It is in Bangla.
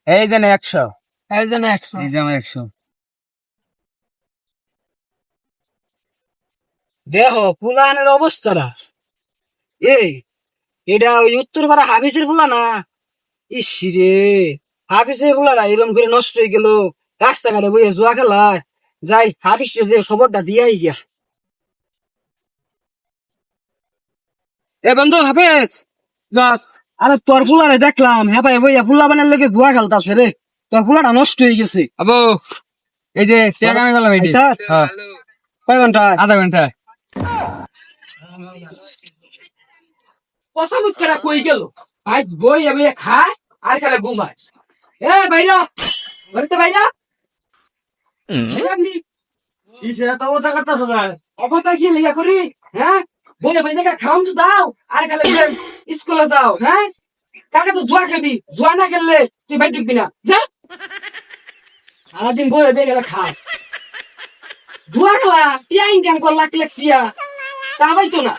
এই যে 100, এই যে 100। এই যে আমার 100। দেখো পুলানের অবস্থাটা, এই এটা ওই উত্তরপাড়া হাফিজের পুলা না? ইস রে, হাফিজের পুলারা এরকম করে নষ্ট হয়ে গেল, রাস্তাঘাটে বইয়ে জুয়া খেলায়। যাই হাফিজ খবরটা দিয়াই গিয়া। এ বন্ধু হাফেজ, আরে তোর পুলারে দেখলাম হ্যাঁ ভাই বইয়া পুলা বানার লেগে জুয়া খেলতাছে রে, তোর পুলাটা নষ্ট হয়ে গেছে। আবো এই যে টাকা আমি গেলাম, এই যে স্যার হ্যাঁ, কয় ঘন্টা? আধা ঘন্টা। পচা মুখটা কই গেল? আজ বই আমি খায় আর খেলে ঘুমায়। এ বাইরা, বাড়িতে বাইরা। অবতা কি লিগা করি? হ্যাঁ, বলে ভাই দেখা খাওন তো দাও আর খেলে স্কুলে যাও। হ্যাঁ, কাকে তো জুয়া খেলবি, জুয়া না খেললে তুই বাড়ি ঢুকবি না, যা। সারাদিন বই বেয়ে গেলে খা, জুয়া খেলা টিয়া ইনকাম কর লাখ লাখ টিয়া, তা পাইতো না।